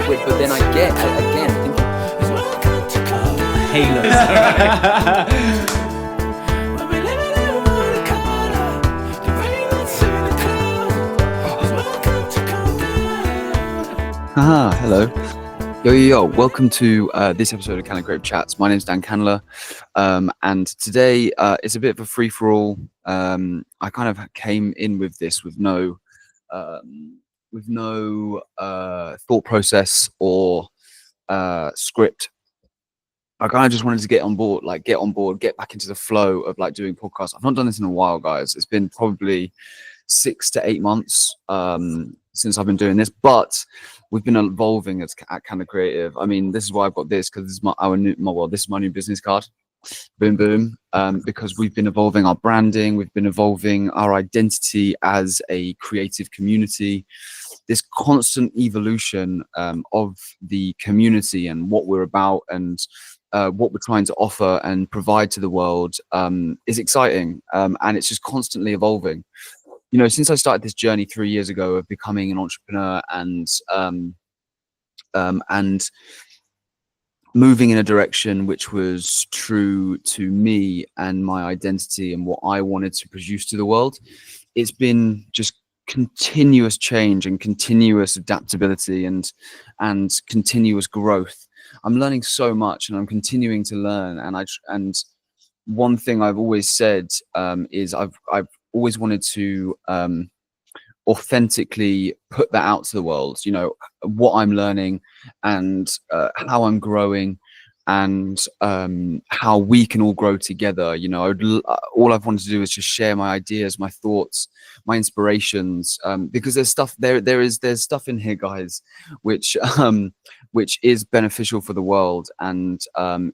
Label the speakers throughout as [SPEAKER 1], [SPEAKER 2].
[SPEAKER 1] but then I get again thinking
[SPEAKER 2] Halos.
[SPEAKER 1] hello. Yo. Welcome to this episode of Candler Grape Chats. My name's Dan Candler, and today it's a bit of a free-for-all. I kind of came in with this with no thought process or script. I kind of just wanted to get on board, get back into the flow of like doing podcasts. I've not done this in a while, guys. It's been probably 6 to 8 months since I've been doing this, but we've been evolving at Candler Creative. I mean, this is why I've got this, because this is this is my new business card. Boom. Because we've been evolving our branding, we've been evolving our identity as a creative community. This constant evolution of the community and what we're about and what we're trying to offer and provide to the world is exciting, and it's just constantly evolving. You know, since I started this journey 3 years ago of becoming an entrepreneur and moving in a direction which was true to me and my identity and what I wanted to produce to the world, it's been just continuous change and continuous adaptability and continuous growth. I'm learning so much, and I'm continuing to learn. And one thing I've always said is I've always wanted to authentically put that out to the world. You know, what I'm learning and how I'm growing and how we can all grow together. You know, all I've wanted to do is just share my ideas, my thoughts, my inspirations, because there's stuff there's stuff in here, guys, which is beneficial for the world and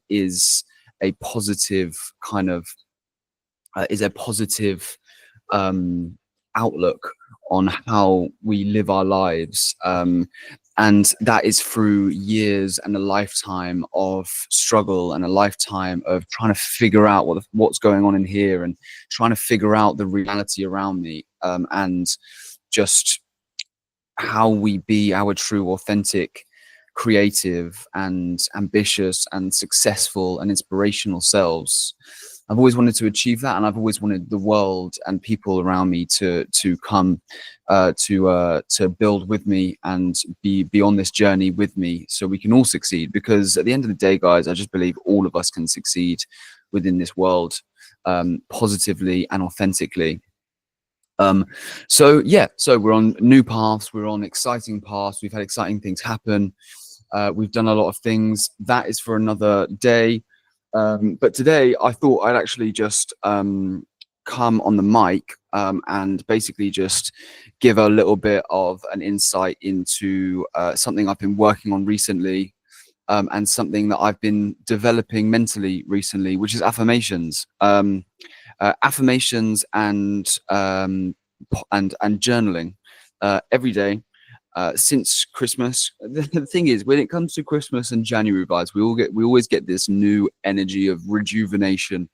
[SPEAKER 1] is a positive kind of outlook on how we live our lives, and that is through years and a lifetime of struggle and a lifetime of trying to figure out what's going on in here and trying to figure out the reality around me, and just how we be our true, authentic, creative and ambitious and successful and inspirational selves. I've always wanted to achieve that, and I've always wanted the world and people around me to come to build with me and be on this journey with me, so we can all succeed. Because at the end of the day, guys, I just believe all of us can succeed within this world, positively and authentically. So we're on new paths, we're on exciting paths, we've had exciting things happen, we've done a lot of things. That is for another day. But today I thought I'd actually just come on the mic and basically just give a little bit of an insight into something I've been working on recently, and something that I've been developing mentally recently, which is affirmations. Affirmations and journaling every day. Since Christmas, the thing is, when it comes to Christmas and January vibes, we always get this new energy of rejuvenation.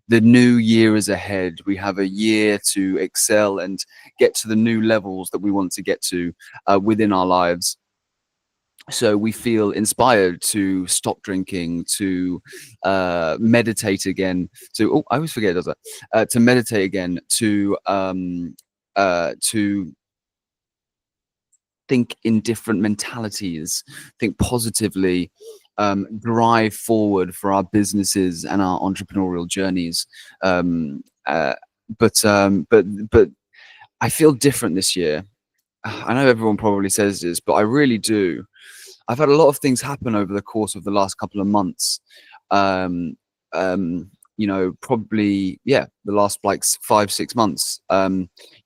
[SPEAKER 1] The new year is ahead. We have a year to excel and get to the new levels that we want to get to within our lives. So we feel inspired to stop drinking, to meditate again, I always forget, does that? To meditate again, to think in different mentalities, think positively, drive forward for our businesses and our entrepreneurial journeys. But I feel different this year. I know everyone probably says this, but I really do. I've had a lot of things happen over the course of the last couple of months. You know, probably, the last like 5-6 months,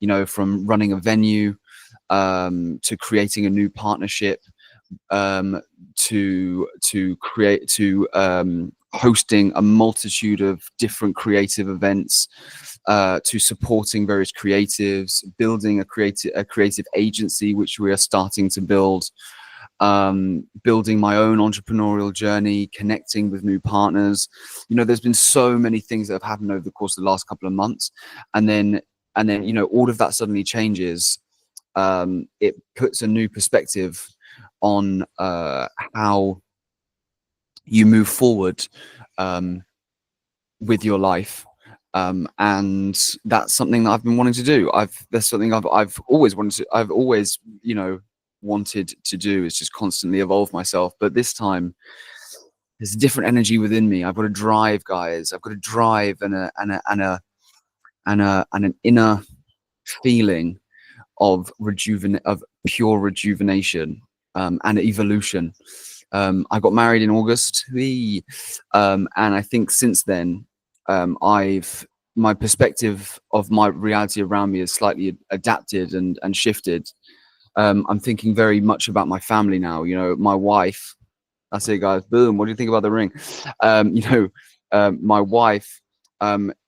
[SPEAKER 1] you know, from running a venue, to creating a new partnership, to hosting a multitude of different creative events, to supporting various creatives, building a creative agency, which we are starting to build, building my own entrepreneurial journey, connecting with new partners. You know, there's been so many things that have happened over the course of the last couple of months, and then you know, all of that suddenly changes. It puts a new perspective on how you move forward um, with your life. And that's something that I've been wanting to do. That's something I've always wanted to. I've always, wanted to do, is just constantly evolve myself. But this time, there's a different energy within me. I've got a drive, guys. I've got a drive and an inner feeling of of pure rejuvenation, and evolution. I got married in August, and I think since then, I've my perspective of my reality around me has slightly adapted and shifted. I'm thinking very much about my family now. My wife. That's it, guys. Boom. What do you think about the ring? My wife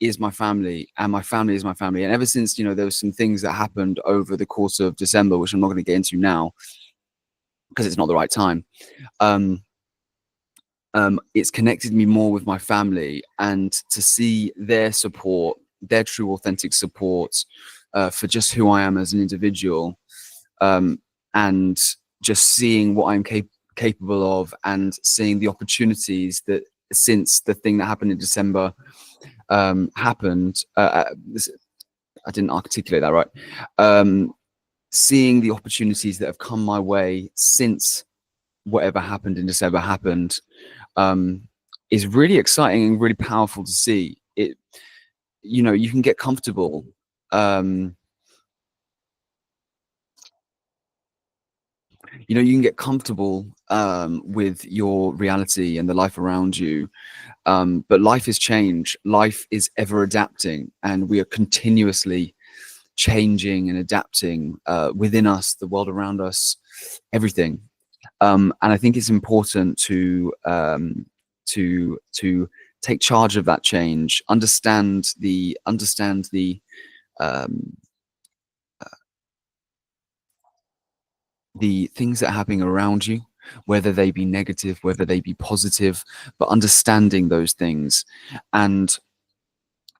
[SPEAKER 1] is my family, and my family is my family. And ever since, there was some things that happened over the course of December, which I'm not going to get into now because it's not the right time. Um, it's connected me more with my family, and to see their support, their true, authentic support for just who I am as an individual, and just seeing what I'm capable of, and seeing the opportunities that since the thing that happened in December happened. I didn't articulate that right. Seeing the opportunities that have come my way since whatever happened in December happened is really exciting and really powerful to see. You can get comfortable. You can get comfortable with your reality and the life around you. But life is change. Life is ever adapting, and we are continuously changing and adapting within us, the world around us, everything. And I think it's important to take charge of that change, understand um, the things that are happening around you, whether they be negative, whether they be positive, but understanding those things and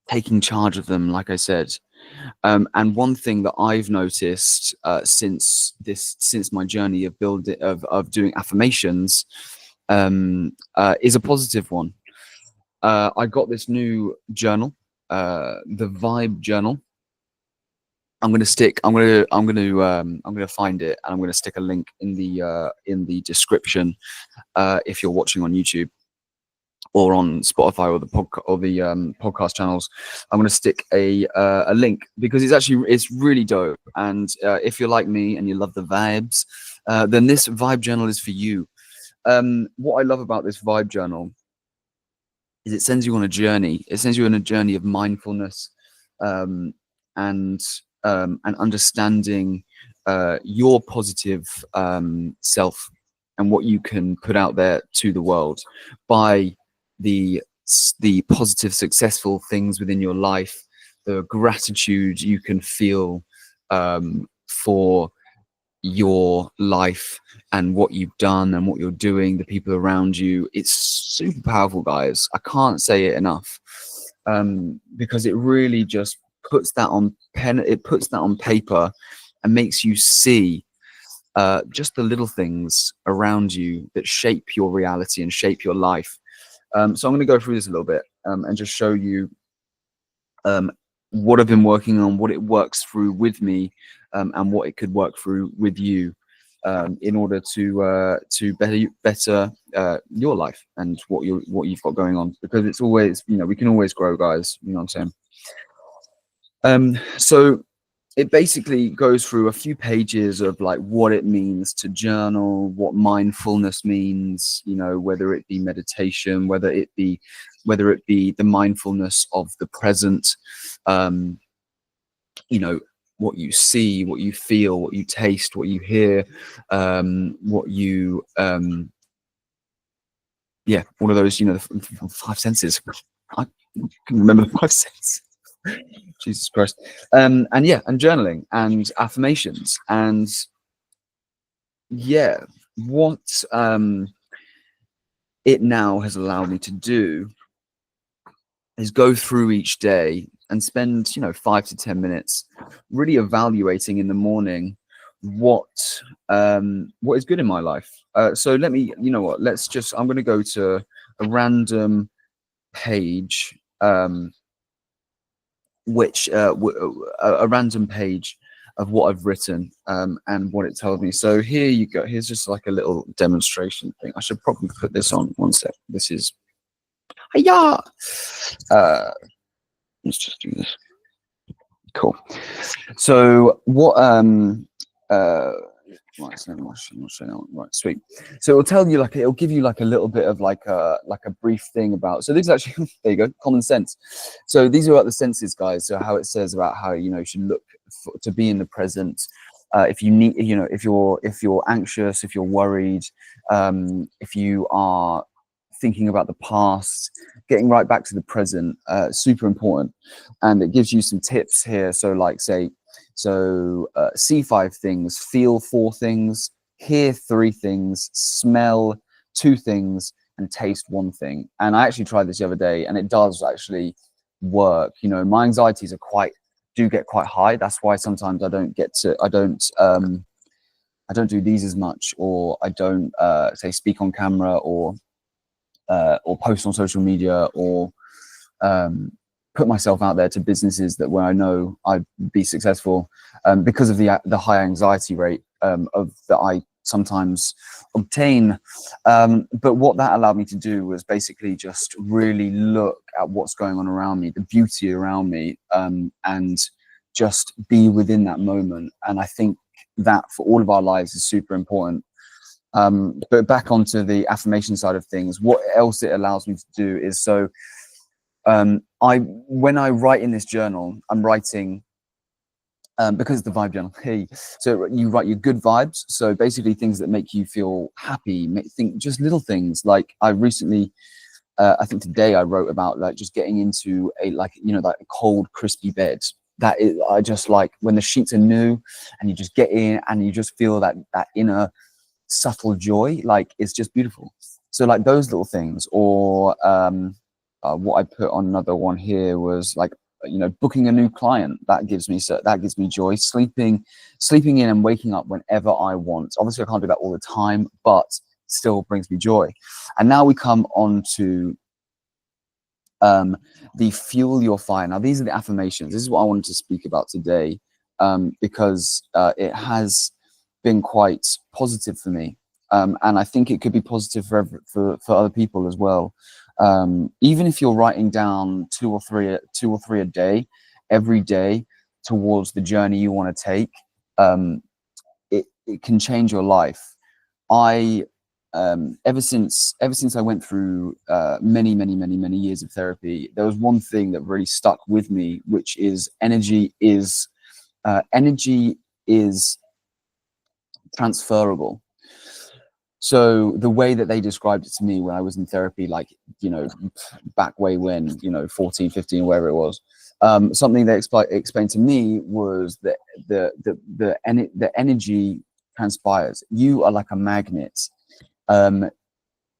[SPEAKER 1] taking charge of them, like I said. And one thing that I've noticed since my journey of doing affirmations is a positive one. I got this new journal, the Vibe Journal. I'm gonna find it, and I'm gonna stick a link in the description if you're watching on YouTube or on Spotify or the podcast channels. I'm gonna stick a link because it's really dope. And if you're like me and you love the vibes, then this Vibe Journal is for you. What I love about this Vibe Journal is it sends you on a journey. It sends you on a journey of mindfulness, um, and and understanding your positive self and what you can put out there to the world by the positive, successful things within your life, the gratitude you can feel for your life and what you've done and what you're doing, the people around you. It's super powerful, guys. I can't say it enough, because it really just puts that on paper and makes you see just the little things around you that shape your reality and shape your life. So I'm going to go through this a little bit and just show you what I've been working on, what it works through with me, and what it could work through with you, in order to better your life and what you've got going on. Because it's always, we can always grow, guys. You know what I'm saying? So it basically goes through a few pages of like what it means to journal, what mindfulness means, whether it be meditation, whether it be the mindfulness of the present, what you see, what you feel, what you taste, what you hear, what you all of those, the five senses. I can remember the five senses. Jesus Christ. And journaling and affirmations. And what it now has allowed me to do is go through each day and spend 5 to 10 minutes really evaluating in the morning what is good in my life. So let me, you know what, I'm going to go to a random page, a random page of what I've written, and what it tells me. So here you go. Here's just like a little demonstration thing. I should probably put this on. One sec. This is, yeah. Let's just do this. Cool. So what right, so right, sweet. So it'll tell you, like, it'll give you like a little bit of like a brief thing about. So this is actually there you go, common sense. So these are about the senses, guys. So how it says about how, you know, you should look to be in the present. If you need, you know, if you're anxious, if you're worried, if you are thinking about the past, getting right back to the present, super important. And it gives you some tips here. So like, say, see 5 things, feel 4 things, hear 3 things, smell 2 things, and taste 1 thing. And I actually tried this the other day, and it does actually work. You know, my anxieties do get quite high. That's why sometimes I don't do these as much, or I don't say speak on camera, or post on social media, or put myself out there to businesses that where I know I'd be successful, because of the high anxiety rate that I sometimes obtain. But what that allowed me to do was basically just really look at what's going on around me, the beauty around me, and just be within that moment. And I think that for all of our lives is super important. But back onto the affirmation side of things, what else it allows me to do is, so when I write in this journal, I'm writing, because it's the vibe journal. Hey, so you write your good vibes. So basically things that make you feel happy, think just little things. Like I recently, I think today I wrote about like just getting into like a cold, crispy bed. That is, I just like when the sheets are new and you just get in and you just feel that inner subtle joy. Like it's just beautiful. So like those little things, or what I put on another one here was like, booking a new client. That gives me joy. Sleeping in and waking up whenever I want. Obviously I can't do that all the time, but still brings me joy. And now we come on to the fuel your fire. Now these are the affirmations. This is what I wanted to speak about today, because it has been quite positive for me, and I think it could be positive for other people as well. Even if you're writing down two or three a day, every day, towards the journey you want to take, it can change your life. I ever since I went through many years of therapy, there was one thing that really stuck with me, which is energy is transferable. So the way that they described it to me when I was in therapy, like, back way when, 14, 15, wherever it was, something they explained to me was that the energy transpires. You are like a magnet.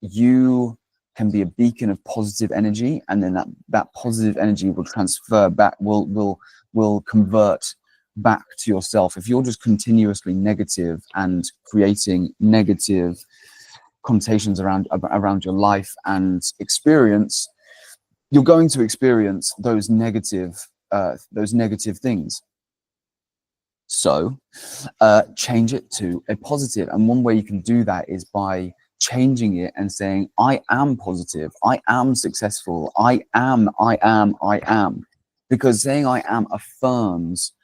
[SPEAKER 1] You can be a beacon of positive energy, and then that positive energy will transfer back, will convert back to yourself. If you're just continuously negative and creating negative connotations around your life and experience, you're going to experience those negative things. So change it to a positive. And one way you can do that is by changing it and saying, I am positive, I am successful, I am. Because saying I am affirms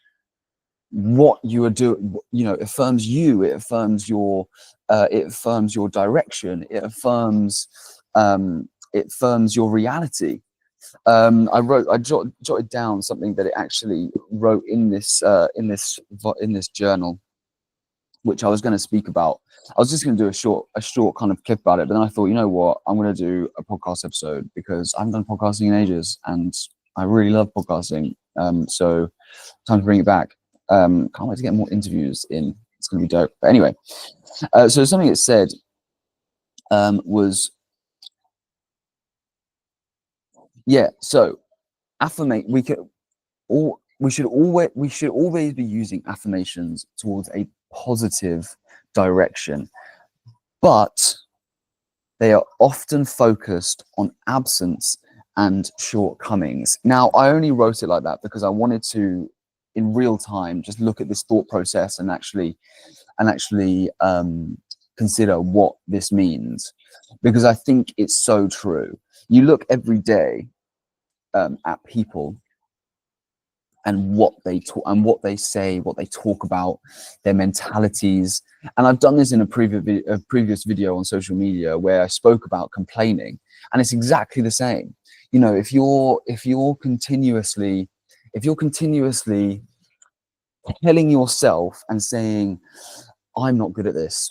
[SPEAKER 1] what you are doing. It affirms you, it affirms your direction, it affirms your reality. I jotted down something that it actually wrote in this journal, which I was going to speak about. I was just going to do a short kind of clip about it, but then I thought, you know what, I'm going to do a podcast episode, because I haven't done podcasting in ages and I really love podcasting. So time to bring it back. Can't wait to get more interviews in. It's going to be dope. But anyway, so something it said was, so affirmate. We should always be using affirmations towards a positive direction, but they are often focused on absence and shortcomings. Now, I only wrote it like that because I wanted to, in real time, just look at this thought process and actually consider what this means, because I think it's so true. You look every day at people and what they talk and what they say, what they talk about, their mentalities. And I've done this in a previous video on social media where I spoke about complaining, and it's exactly the same. You know, if you're continuously telling yourself and saying, I'm not good at this,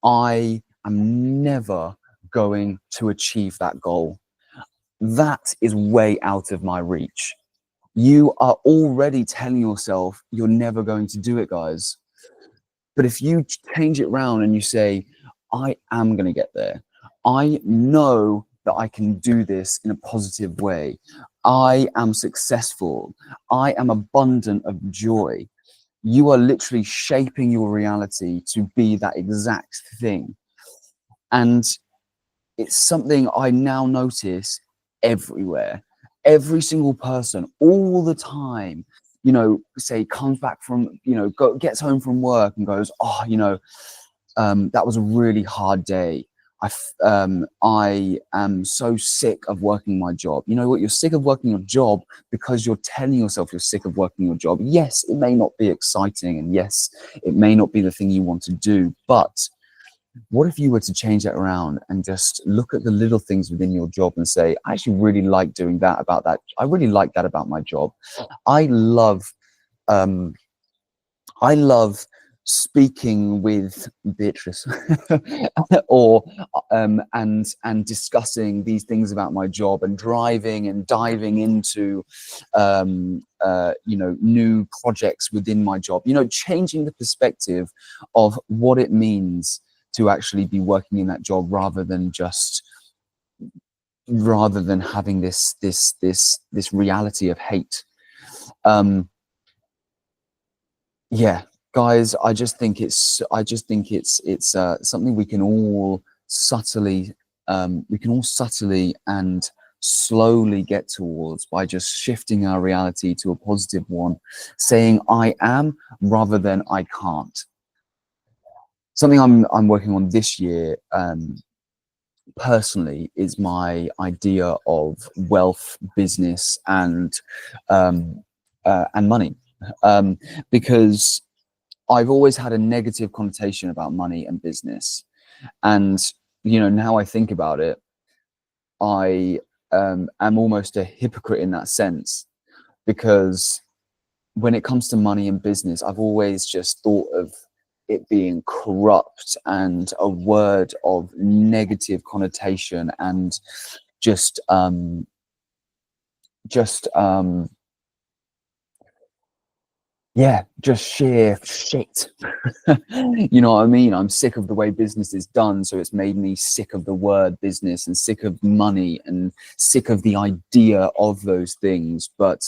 [SPEAKER 1] I am never going to achieve that goal, that is way out of my reach. You are already telling yourself you're never going to do it, guys. But if you change it around and you say, I am going to get there, I know that I can do this in a positive way, I am successful, I am abundant of joy, you are literally shaping your reality to be that exact thing. And it's something I now notice everywhere. Every single person, all the time, you know, say comes back from, you know, gets home from work and goes, oh, you know, that was a really hard day. I am so sick of working my job. You know what? You're sick of working your job because you're telling yourself you're sick of working your job. Yes, it may not be exciting, and yes, it may not be the thing you want to do, but what if you were to change that around and just look at the little things within your job and say, I actually really like doing that about that. I really like that about my job. I love, I love speaking with Beatrice or and discussing these things about my job, and driving and diving into you know, new projects within my job, you know, changing the perspective of what it means to actually be working in that job, rather than having this reality of hate. Yeah, guys, I just think it's something we can all subtly and slowly get towards by just shifting our reality to a positive one, saying I am rather than I can't. Something I'm working on this year, personally, is my idea of wealth, business, and money, because I've always had a negative connotation about money and business. And, you know, now I think about it, I am almost a hypocrite in that sense, because when it comes to money and business, I've always just thought of it being corrupt and a word of negative connotation, and just yeah, just sheer shit. You know what I mean? I'm sick of the way business is done, so it's made me sick of the word business and sick of money and sick of the idea of those things. But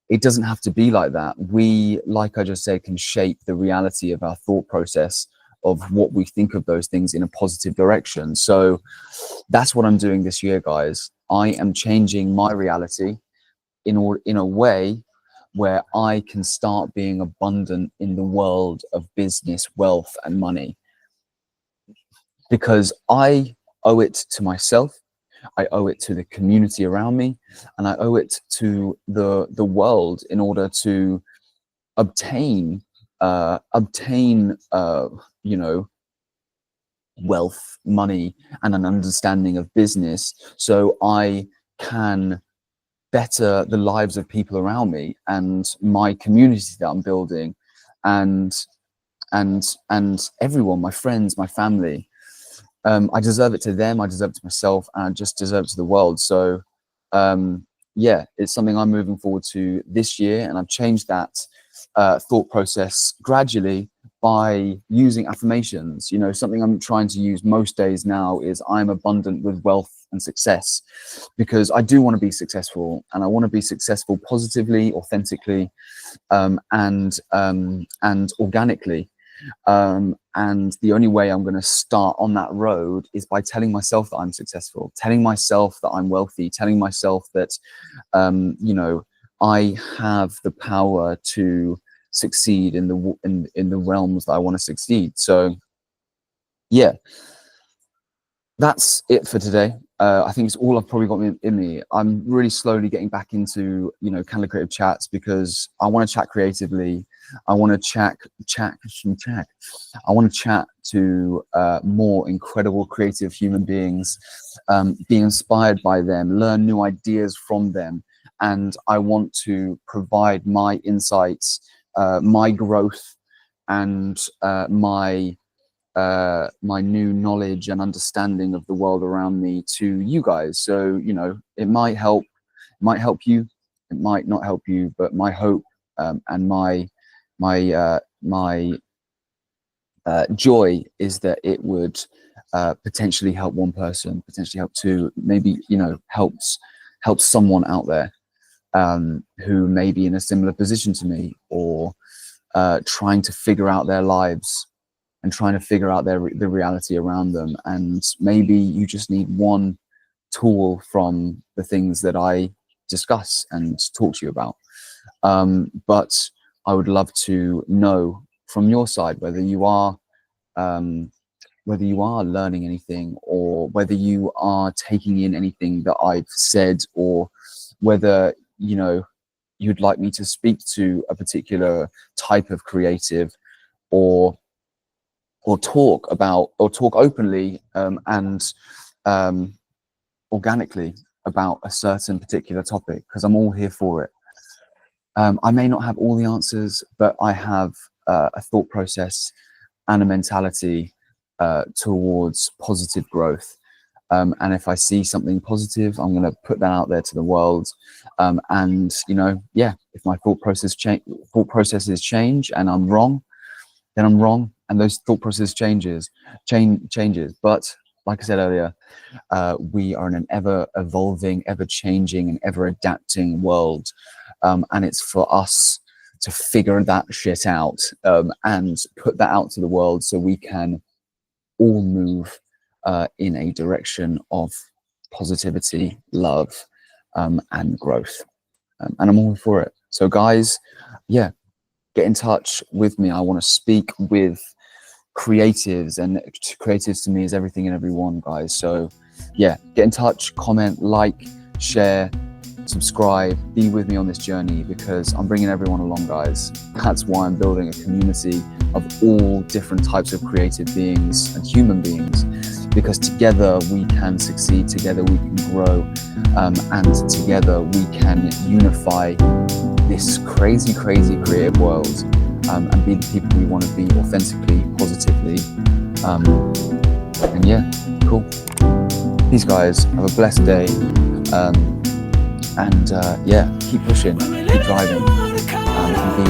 [SPEAKER 1] it doesn't have to be like that. We, like I just said, can shape the reality of our thought process of what we think of those things in a positive direction. So that's what I'm doing this year, guys. I am changing my reality in a way where I can start being abundant in the world of business, wealth, and money, because I owe it to myself, I owe it to the community around me, and I owe it to the world in order to obtain you know, wealth, money, and an understanding of business, so I can better the lives of people around me and my community that I'm building, and everyone, my friends, my family. I deserve it to them, I deserve it to myself, and I just deserve it to the world. So yeah, it's something I'm moving forward to this year, and I've changed that thought process gradually by using affirmations. You know, something I'm trying to use most days now is I'm abundant with wealth, and success, because I do want to be successful, and I want to be successful positively, authentically, and organically. And the only way I'm going to start on that road is by telling myself that I'm successful, telling myself that I'm wealthy, telling myself that, you know, I have the power to succeed in the realms that I want to succeed. So yeah, that's it for today. I think it's all I've probably got in me. I'm really slowly getting back into, you know, Candle Creative Chats, because I want to chat creatively. I want to chat. I want to chat to more incredible creative human beings, be inspired by them, learn new ideas from them. And I want to provide my insights, my growth, and my new knowledge and understanding of the world around me to you guys. So, you know, it might help you, it might not help you, but my hope, and my joy is that it would potentially help one person, potentially help two, maybe, you know, helps someone out there who may be in a similar position to me, or trying to figure out their lives and trying to figure out the reality around them. And maybe you just need one tool from the things that I discuss and talk to you about. But I would love to know from your side whether you are learning anything, or whether you are taking in anything that I've said, or whether, you know, you'd like me to speak to a particular type of creative, or talk openly and organically about a certain particular topic, because I'm all here for it. I may not have all the answers, but I have a thought process and a mentality towards positive growth. And if I see something positive, I'm going to put that out there to the world. And, you know, yeah, if my thought processes change and I'm wrong, then I'm wrong, and those thought process changes. But like I said earlier, we are in an ever evolving, ever changing, and ever adapting world, and it's for us to figure that shit out, and put that out to the world, so we can all move in a direction of positivity, love, and growth, and I'm all for it. So guys, yeah, get in touch with me. I want to speak with creatives, and creatives to me is everything and everyone, guys. So yeah, get in touch, comment, like, share, subscribe, be with me on this journey, because I'm bringing everyone along, guys. That's why I'm building a community of all different types of creative beings and human beings, because together we can succeed, together we can grow, and together we can unify this crazy creative world, and be the people we want to be authentically, positively, and yeah, cool. Peace, guys. Have a blessed day, and yeah, keep pushing, keep driving, and be